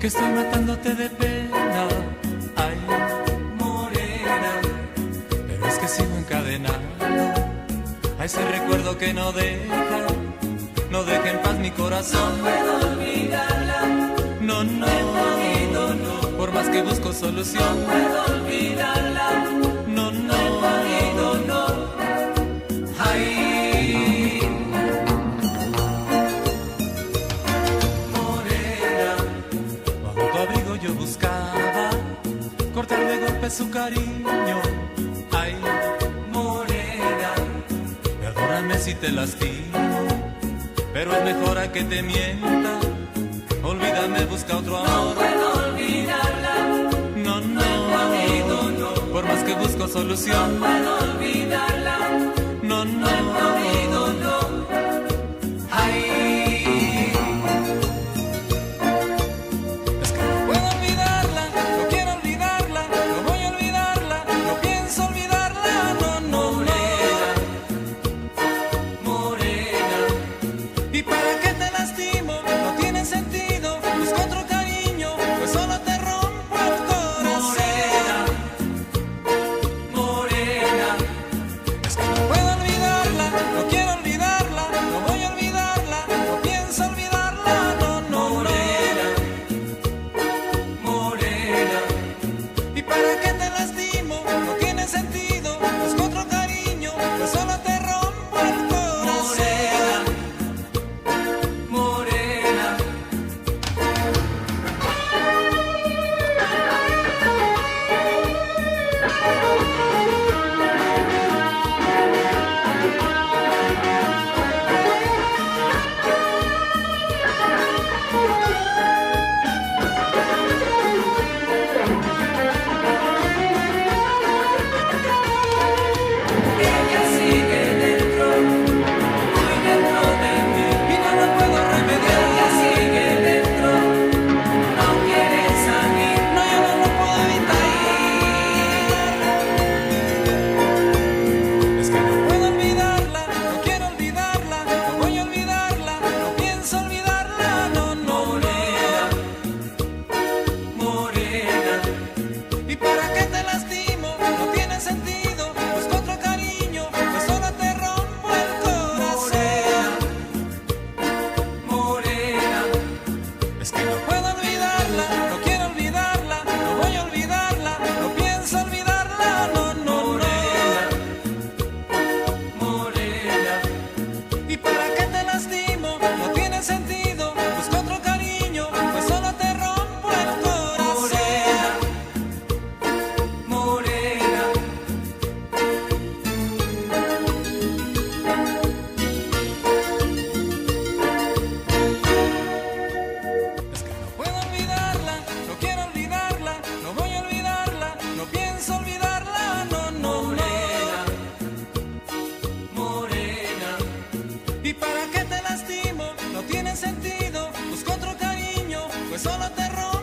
que estoy matándote de pena. Ay, morena, pero es que sigo encadenado a ese recuerdo que no deja en paz mi corazón. No puedo olvidarla, no, no, no, por más que busco solución. no puedo olvidarla, no, no, no. Ay, morena, bajo tu abrigo yo buscaba cortar de golpe su cariño. Ay, morena, perdóname si te lastimo, pero es mejor a que te mienta. Olvídame, busca otro no amor. puedo olvidarla, No, no, no. por más que busco solución. No puedo olvidarla, No, no, no. Ay, es que no puedo olvidarla, no quiero olvidarla, no voy a olvidarla, no pienso olvidarla. No, no, morena, morena, ¿y para qué te lastimo? No tiene sentido, busco otro cariño, pues solo te rompo el corazón. morena, Es que no puedo olvidarla, no quiero olvidarla, no voy a olvidarla, no pienso olvidarla. No, no, morena, morena, ¿y para qué te lastimo? No tiene sentido, busco otro cariño, pues solo te rompo el corazón. morena. Ella sigue dentro, muy dentro de mí. Y no lo puedo remediar, Ella sigue dentro, no quiere salir. no, yo no lo puedo evitar. Es que no puedo olvidarla, no quiero olvidarla, no voy a olvidarla, no pienso olvidarla. No, no, Morena, morena, ¿y para qué te lastimo? No tiene sentido, busco otro cariño, pues solo te rompo el corazón. morena, Es que no puedo olvidarla, no quiero olvidarla, no voy a olvidarla, no pienso olvidarla. No, no, morena, ¿y para qué te lastimo? No tiene sentido, busco otro cariño, pues solo te rompo el corazón. morena, Es que no puedo olvidarla, no quiero olvidarla, no voy a olvidarla, no pienso olvidarla. No, no, morena, ¿y para qué te lastimo? No tiene sentido, busco otro cariño, pues solo te rompo